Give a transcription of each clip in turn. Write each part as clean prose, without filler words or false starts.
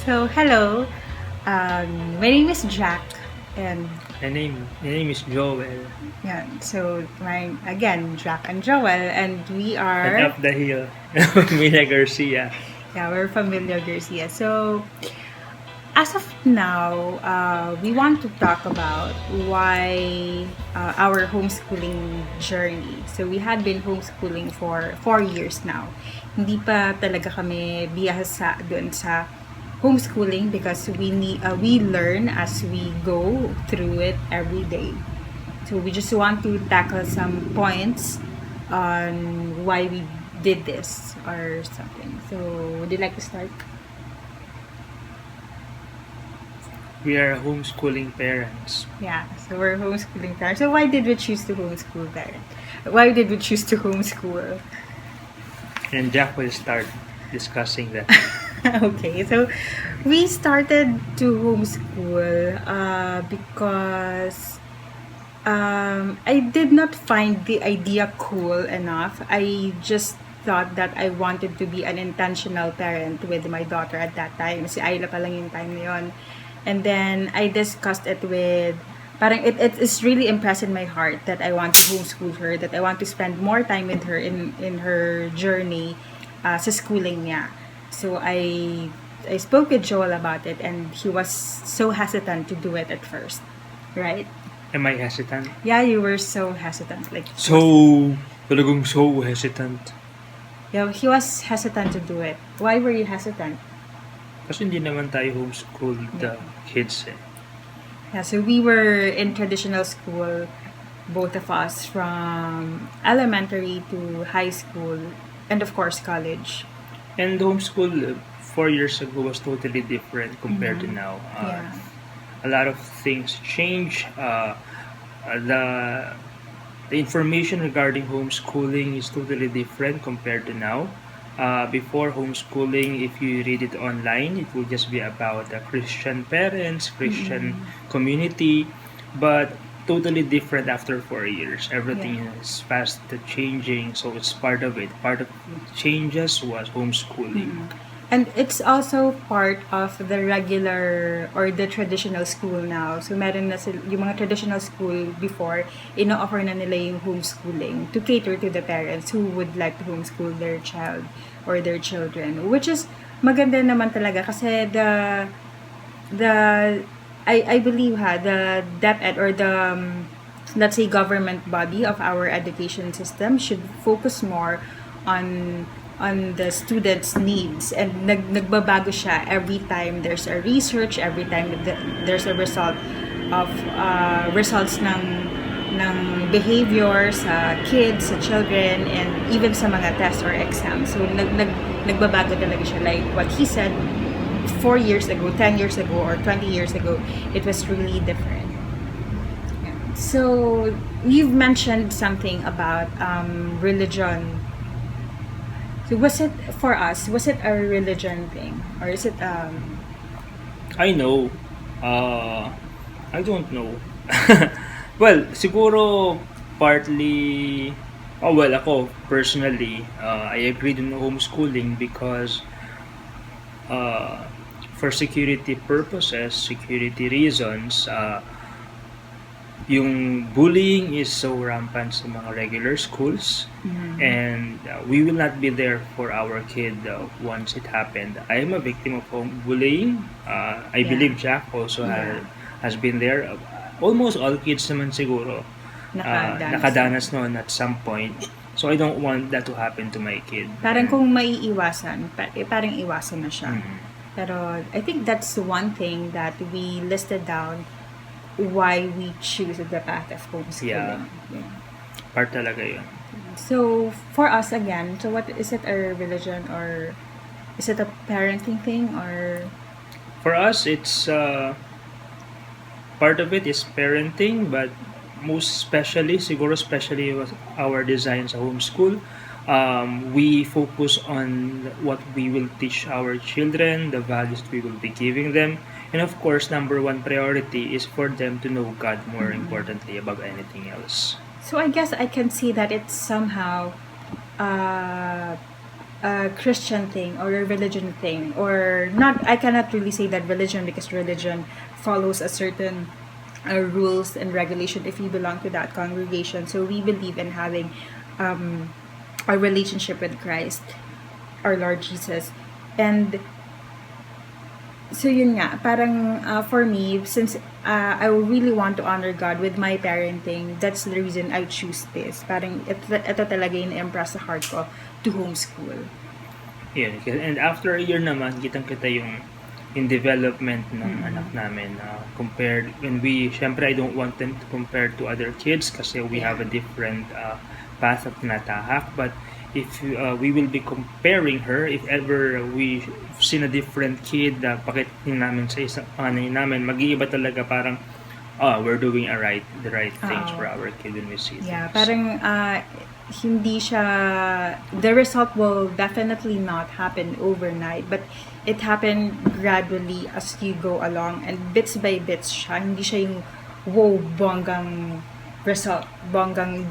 So, hello. My name is Jack, and My name is Joel. yeah, so again, Jacq and Joel, and we And are, up the hill, Mina Garcia. yeah, we're familiar Garcia. So, as of now, we want to talk about why our homeschooling journey. So, we had been homeschooling for 4 years now. Hindi pa talaga kami biyasa doon sa homeschooling because we learn as we go through it every day. So, we just want to tackle some points on why we did this or something. So, would you like to start? We are homeschooling parents. Yeah, so we're homeschooling parents. So why did we choose to homeschool parent? Why did we choose to homeschool? And Jack will start discussing that. Okay, so we started to homeschool because I did not find the idea cool enough. I just thought that I wanted to be an intentional parent with my daughter at that time. Si Ayla pa lang yung time na yun. And then I discussed it with, parang it is really impressed in my heart that I want to homeschool her, that I want to spend more time with her in her journey sa schooling niya. So I spoke with Joel about it and he was so hesitant to do it at first. Right? Am I hesitant? Yeah, you were so hesitant. Like Talagang so hesitant. yeah, he was hesitant to do it. Why were you hesitant? Kasi hindi naman tayo homeschool the kids eh. Yeah, so we were in traditional school, both of us, from elementary to high school, and of course college. And homeschool 4 years ago was totally different compared to now. Yeah. A lot of things change. The the information regarding homeschooling is totally different compared to now. Before homeschooling, if you read it online, it will just be about the Christian parents, Christian community, but totally different after 4 years. Everything Yeah. is fast changing, so it's part of it. Part of changes was homeschooling. And it's also part of the regular or the traditional school now. So meron na yung mga traditional school before, ino-offer na nila yung homeschooling to cater to the parents who would like to homeschool their child or their children. Which is maganda naman talaga kasi the I believe the DepEd or the let's say government body of our education system should focus more on the students' needs and nagbabago siya every time there's a research, every time there's a result of results ng behavior sa kids, sa children, and even sa mga tests or exams. So nagbabago talaga siya. Like what he said 4 years ago, 10 years ago, or 20 years ago, it was really different. Yeah. So you've mentioned something about religion. So was it for us? Was it a religion thing, or is it I know. I don't know. Well, siguro partly. Oh well, ako personally, I agreed on homeschooling because for security purposes, security reasons, yung bullying is so rampant sa mga regular schools, and we will not be there for our kid once it happened. I am a victim of home bullying. I Yeah. believe Jack also Yeah. has been there. Almost all kids naman siguro nakadanas noon at some point. So I don't want that to happen to my kid. Parang kung maiiwasan, parang iwasan na siya. Pero I think that's one thing that we listed down why we choose the path of homeschooling. Yeah. Part talaga yun. So for us again, so what is it, a religion or is it a parenting thing or For us, it's part of it is parenting, but most especially, siguro especially with our design sa homeschool, we focus on what we will teach our children, the values we will be giving them, and of course, number one priority is for them to know God more importantly above anything else. so I guess I can see that it's somehow uh a Christian thing or a religion thing, or not. I cannot really say that religion, because religion follows a certain rules and regulation if you belong to that congregation. So we believe in having um, a relationship with Christ, our Lord Jesus. And so yun nga, parang for me, since I really want to honor God with my parenting, that's the reason I choose this. Parang ito talaga yung impress sa heart ko to homeschool. Yeah, and after a year naman, kitang-kita yung development ng anak namin compared when syempre I don't want them to compare to other kids kasi we have a different path of tinatahak, but if we will be comparing her, if ever we seen a different kid na pakitin namin sa isang panay namin, mag-iiba talaga, parang we're doing the right things for our kid when we see Yeah, things. parang hindi siya, the result will definitely not happen overnight, but it happened gradually as you go along, and bits by bits siya. Hindi siya yung wow, bonggang result. Bonggang,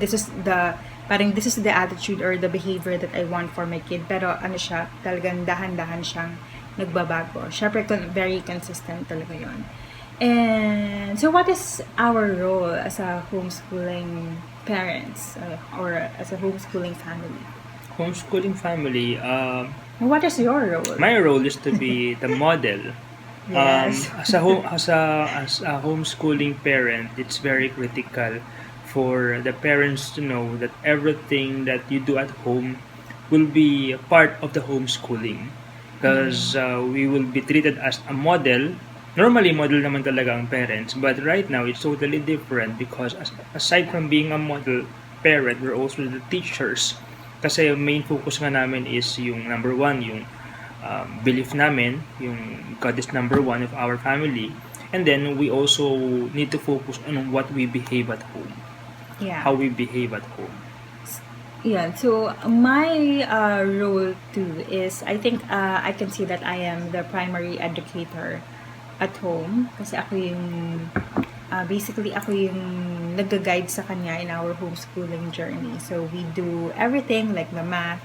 parang this is the attitude or the behavior that I want for my kid. Pero ano siya, talagang dahan-dahan siyang nagbabago. Syempre, very consistent talaga yon. And so what is our role as a homeschooling parents or as a homeschooling family? Homeschooling family, What is your role? my role is to be the model. Yes. As a homeschooling parent, it's very critical for the parents to know that everything that you do at home will be part of the homeschooling, because we will be treated as a model. Normally, model naman talaga ang parents, but right now it's totally different because aside from being a model parent, we're also the teachers. Kasi yung main focus nga namin is yung number one, yung belief namin, yung God is number one of our family. And then we also need to focus on what we behave at home, Yeah. how we behave at home. Yeah, so my role too is, I think I can say that I am the primary educator at home, kasi ako yung basically ako yung nag-guide sa kanya in our homeschooling journey. So we do everything like the math,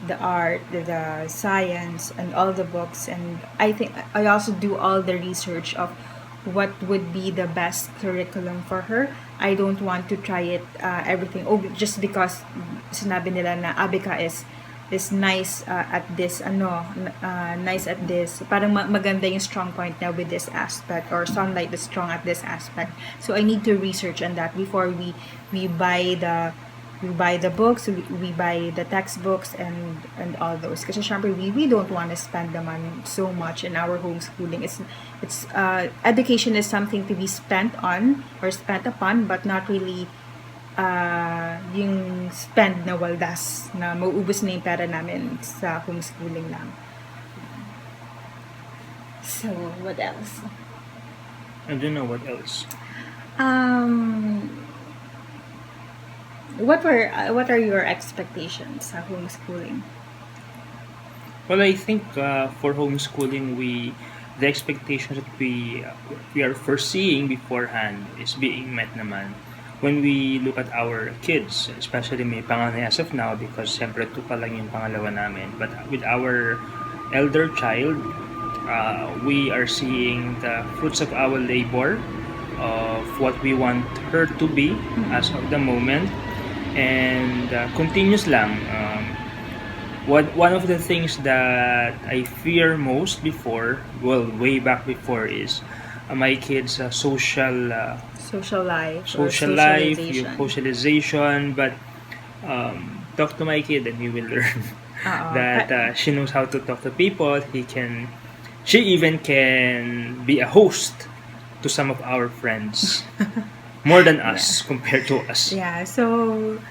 the art, the science, and all the books. And I think I also do all the research of what would be the best curriculum for her. I don't want to try it everything. Oh, just because sinabi nila na Abika is nice at this, nice at this. Parang maganda yung strong point na with this aspect, or Sunlight is strong at this aspect. So I need to research on that before we buy the books, we buy the textbooks and all those. Kasi syempre we don't want to spend the money so much in our homeschooling. It's education is something to be spent on or spent upon, but not really yung spend na waldas na mauubos na yung pera namin sa homeschooling lang. So, what else? I don't know what else. What are your expectations sa homeschooling? Well, I think for homeschooling, the expectations that we are foreseeing beforehand is being met naman. When we look at our kids, especially may panganay as of now, because siyempre ito pa lang yung pangalawa namin. But with our elder child, we are seeing the fruits of our labor, of what we want her to be as of the moment, and continuous lang. One of the things that I fear most before, well, way back before, is my kids' social Social life or life, socialization. yung socialization. But talk to my kid and you will learn that she knows how to talk to people. She even can be a host to some of our friends more than us compared to us. Yeah, so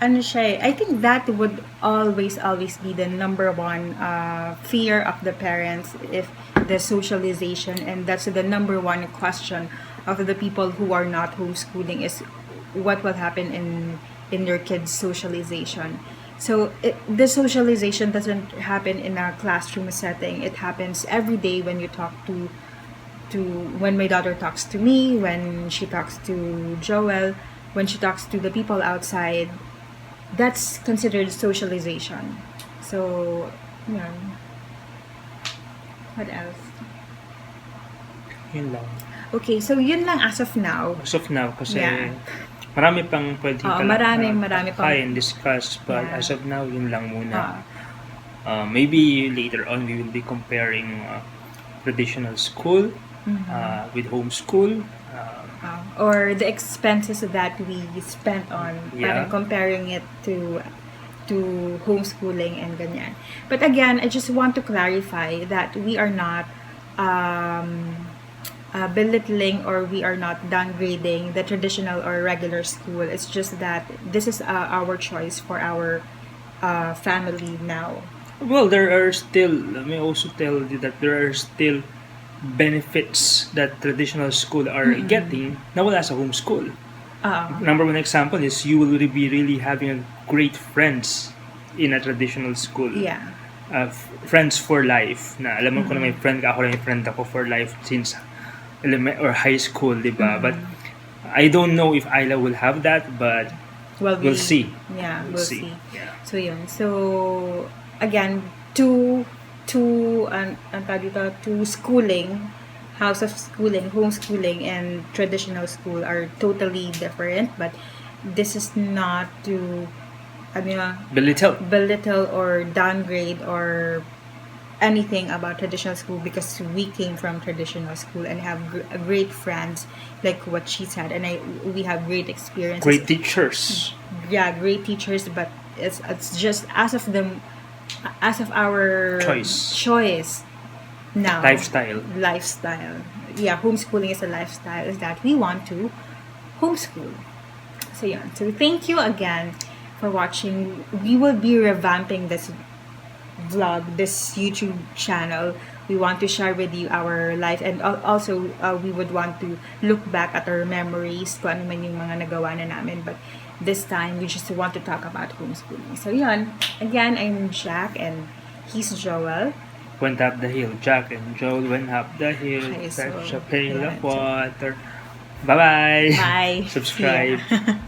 ano siya, I think that would always be the number one fear of the parents, if the socialization, and that's the number one question of the people who are not homeschooling, is what will happen in your kids' socialization. So the socialization doesn't happen in a classroom setting. It happens every day when you talk to when my daughter talks to me, when she talks to Joel, when she talks to the people outside. That's considered socialization. So, yun. What else? Yun lang. Okay, so yun lang as of now. As of now, kasi Yeah. marami pang pwedeng Oo, marami pang- and discuss, but Yeah. as of now, yun lang muna. Ah, Maybe later on, we will be comparing traditional school with homeschool. or the expenses that we spent on, Yeah. parang comparing it to homeschooling and ganyan. But again, I just want to clarify that we are not belittling, or we are not downgrading the traditional or regular school. It's just that this is our choice for our family now. Well, there are still, let me also tell you that there are still benefits that traditional school are getting na wala sa homeschool. Number one example is you will be really having a great friends in a traditional school. Yeah. Friends for life. Na alam mo ko na may friend ka, ako na may friend ako for life since or high school, di ba? But I don't know if Ayla will have that, but Well, we'll see. Yeah, we'll see. Yeah. So yun. So again, ang tawag dito, to schooling, house of schooling, homeschooling, and traditional school are totally different. But this is not to, belittle or downgrade or anything about traditional school, because we came from traditional school and have great friends, like what she said, and we have great experiences. Great teachers. Yeah, great teachers, but it's just as of our choice now. Lifestyle. Yeah, homeschooling is a lifestyle, is that we want to homeschool. So yeah. So thank you again for watching. We will be revamping this vlog, this YouTube channel. We want to share with you our life, and also we would want to look back at our memories, kung ano man yung mga nagawa na namin. But this time, we just want to talk about homeschooling. So yun, again, I'm Jacq and he's Joel. Went up the hill. Jacq and Joel went up the hill. Okay, so, Fetch a pail yeah, of water. Bye-bye. Bye. Subscribe. Yeah.